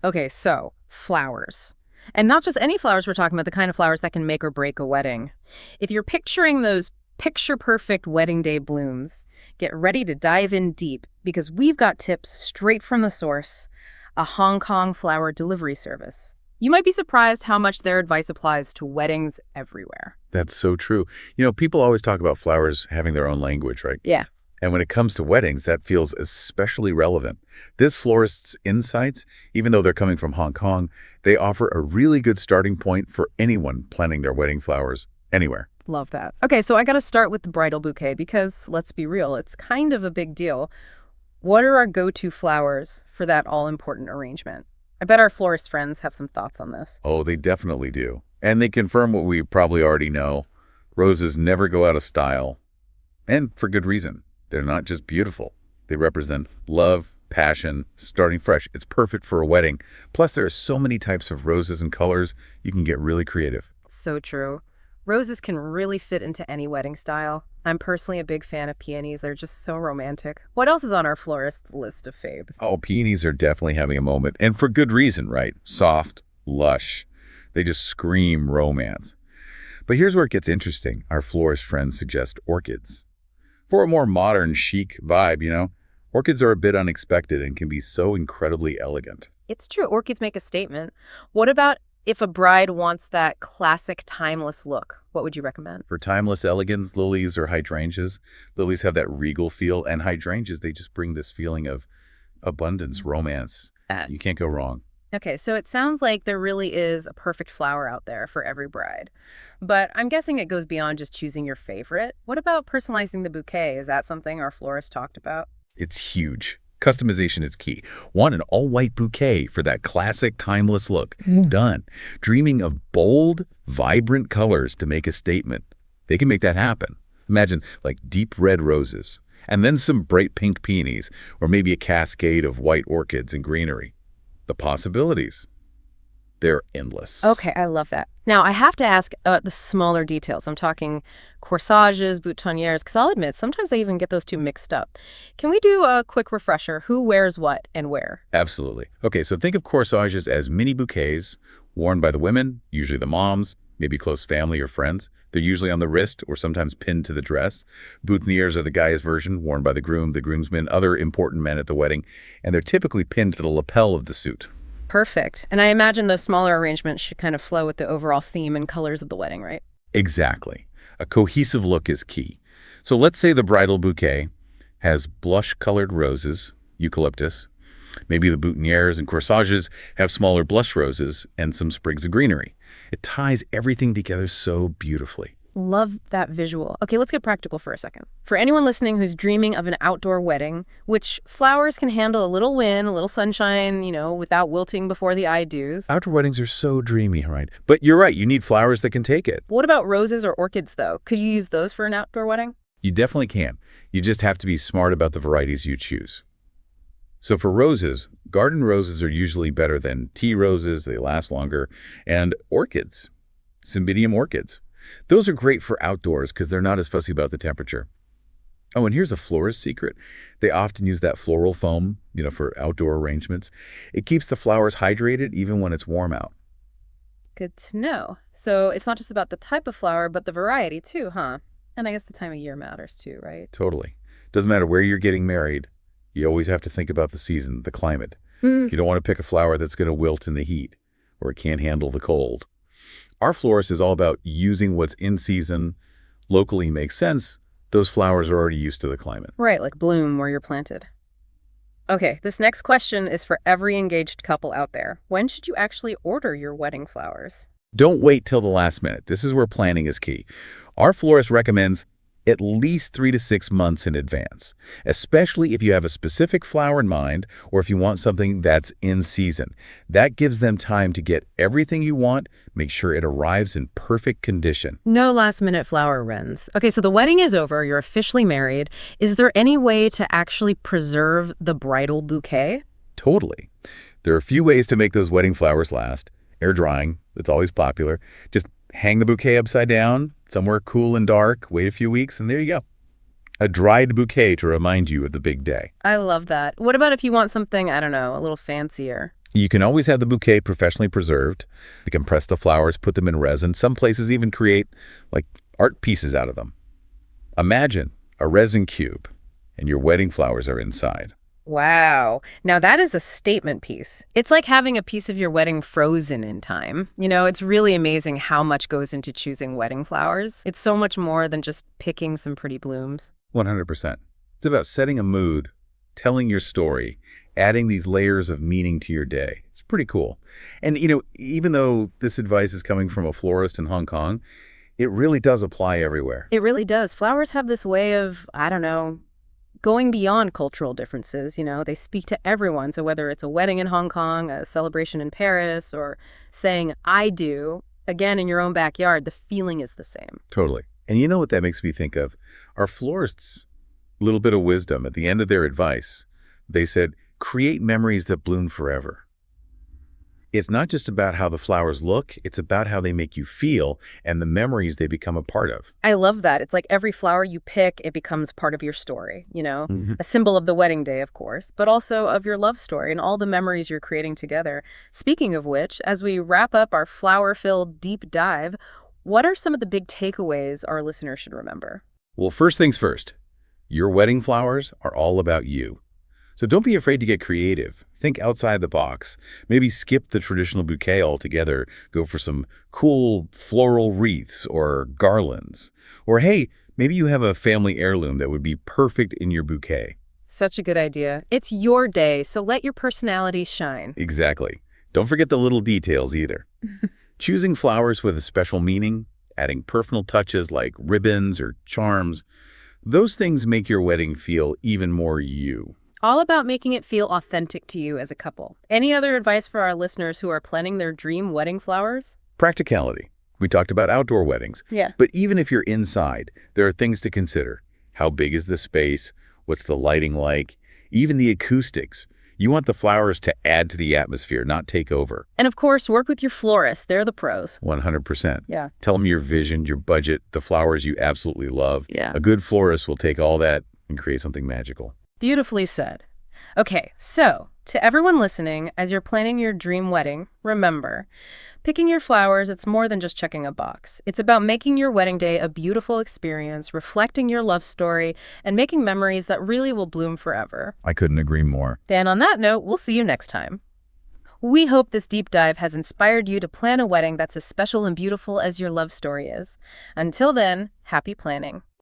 Okay, so flowers. And not just any flowers, we're talking about the kind of flowers that can make or break a wedding. If you're picturing those picture-perfect wedding day blooms, get ready to dive in deep because we've got tips straight from the source, a Hong Kong flower delivery service. You might be surprised how much their advice applies to weddings everywhere. That's so true. People always talk about flowers having their own language, right? Yeah. And when it comes to weddings, that feels especially relevant. This florist's insights, even though they're coming from Hong Kong, they offer a really good starting point for anyone planning their wedding flowers anywhere. Love that. Okay, so I got to start with the bridal bouquet because, let's be real, it's kind of a big deal. What are our go-to flowers for that all-important arrangement? I bet our florist friends have some thoughts on this. Oh, they definitely do. And they confirm what we probably already know. Roses never go out of style. And for good reason. They're not just beautiful. They represent love, passion, starting fresh. It's perfect for a wedding. Plus, there are so many types of roses and colors, you can get really creative. So true. Roses can really fit into any wedding style. I'm personally a big fan of peonies. They're just so romantic. What else is on our florist's list of faves? Oh, peonies are definitely having a moment. And for good reason, right? Soft, lush. They just scream romance. But here's where it gets interesting. Our florist friends suggest orchids. For a more modern, chic vibe, orchids are a bit unexpected and can be so incredibly elegant. It's true. Orchids make a statement. What about if a bride wants that classic timeless look? What would you recommend? For timeless elegance, lilies or hydrangeas. Lilies have that regal feel, and hydrangeas, they just bring this feeling of abundance, romance. You can't go wrong. Okay, so it sounds like there really is a perfect flower out there for every bride. But I'm guessing it goes beyond just choosing your favorite. What about personalizing the bouquet? Is that something our florist talked about? It's huge. Customization is key. Want an all-white bouquet for that classic timeless look. Done. Dreaming of bold, vibrant colors to make a statement. They can make that happen. Imagine like deep red roses, and then some bright pink peonies, or maybe a cascade of white orchids and greenery. The possibilities, they're endless. Okay, I love that. Now, I have to ask the smaller details. I'm talking corsages, boutonnieres, because I'll admit, sometimes I even get those two mixed up. Can we do a quick refresher? Who wears what and where? Absolutely. Okay, so think of corsages as mini bouquets worn by the women, usually the moms, maybe close family or friends. They're usually on the wrist or sometimes pinned to the dress. Boutonnieres are the guy's version, worn by the groom, the groomsmen, other important men at the wedding, and they're typically pinned to the lapel of the suit. Perfect. And I imagine those smaller arrangements should kind of flow with the overall theme and colors of the wedding, right? Exactly. A cohesive look is key. So let's say the bridal bouquet has blush-colored roses, eucalyptus. Maybe the boutonnieres and corsages have smaller blush roses and some sprigs of greenery. It ties everything together so beautifully. Love that visual. Okay, let's get practical for a second. For anyone listening who's dreaming of an outdoor wedding, which flowers can handle a little wind, a little sunshine, without wilting before the eye do's. Outdoor weddings are so dreamy, right? But you're right, you need flowers that can take it. What about roses or orchids, though? Could you use those for an outdoor wedding? You definitely can. You just have to be smart about the varieties you choose. So for roses, garden roses are usually better than tea roses. They last longer. And orchids, cymbidium orchids. Those are great for outdoors because they're not as fussy about the temperature. Oh, and here's a florist secret. They often use that floral foam, for outdoor arrangements. It keeps the flowers hydrated even when it's warm out. Good to know. So it's not just about the type of flower, but the variety too, huh? And I guess the time of year matters too, right? Totally. Doesn't matter where you're getting married. You always have to think about the season, the climate. You don't want to pick a flower that's going to wilt in the heat or it can't handle the cold. Our florist is all about using what's in season, locally makes sense. Those flowers are already used to the climate. Right, like bloom where you're planted. Okay, this next question is for every engaged couple out there. When should you actually order your wedding flowers? Don't wait till the last minute. This is where planning is key. Our florist recommends at least 3 to 6 months in advance, especially if you have a specific flower in mind or if you want something that's in season. That gives them time to get everything you want, make sure it arrives in perfect condition. No last-minute flower runs. Okay, so the wedding is over. You're officially married. Is there any way to actually preserve the bridal bouquet? Totally. There are a few ways to make those wedding flowers last. Air drying, that's always popular. Just hang the bouquet upside down, somewhere cool and dark, wait a few weeks, and there you go. A dried bouquet to remind you of the big day. I love that. What about if you want something, I don't know, a little fancier? You can always have the bouquet professionally preserved. You can press the flowers, put them in resin. Some places even create, like, art pieces out of them. Imagine a resin cube, and your wedding flowers are inside. Wow. Now that is a statement piece. It's like having a piece of your wedding frozen in time. It's really amazing how much goes into choosing wedding flowers. It's so much more than just picking some pretty blooms. 100%. It's about setting a mood, telling your story, adding these layers of meaning to your day. It's pretty cool. And, even though this advice is coming from a florist in Hong Kong, it really does apply everywhere. It really does. Flowers have this way of, I don't know, going beyond cultural differences. They speak to everyone. So whether it's a wedding in Hong Kong, a celebration in Paris, or saying I do, again, in your own backyard, the feeling is the same. Totally. And you know what that makes me think of? Our florists' little bit of wisdom at the end of their advice. They said, create memories that bloom forever. It's not just about how the flowers look, it's about how they make you feel and the memories they become a part of. I love that. It's like every flower you pick, it becomes part of your story, A symbol of the wedding day, of course, but also of your love story and all the memories you're creating together. Speaking of which, as we wrap up our flower-filled deep dive, what are some of the big takeaways our listeners should remember? Well, first things first, your wedding flowers are all about you. So don't be afraid to get creative. Think outside the box. Maybe skip the traditional bouquet altogether. Go for some cool floral wreaths or garlands. Or hey, maybe you have a family heirloom that would be perfect in your bouquet. Such a good idea. It's your day, so let your personality shine. Exactly. Don't forget the little details either. Choosing flowers with a special meaning, adding personal touches like ribbons or charms, those things make your wedding feel even more you. All about making it feel authentic to you as a couple. Any other advice for our listeners who are planning their dream wedding flowers? Practicality. We talked about outdoor weddings. Yeah. But even if you're inside, there are things to consider. How big is the space? What's the lighting like? Even the acoustics. You want the flowers to add to the atmosphere, not take over. And of course, work with your florist. They're the pros. 100%. Yeah. Tell them your vision, your budget, the flowers you absolutely love. Yeah. A good florist will take all that and create something magical. Beautifully said. Okay, so to everyone listening, as you're planning your dream wedding, remember, picking your flowers, it's more than just checking a box. It's about making your wedding day a beautiful experience, reflecting your love story, and making memories that really will bloom forever. I couldn't agree more. And on that note, we'll see you next time. We hope this deep dive has inspired you to plan a wedding that's as special and beautiful as your love story is. Until then, happy planning.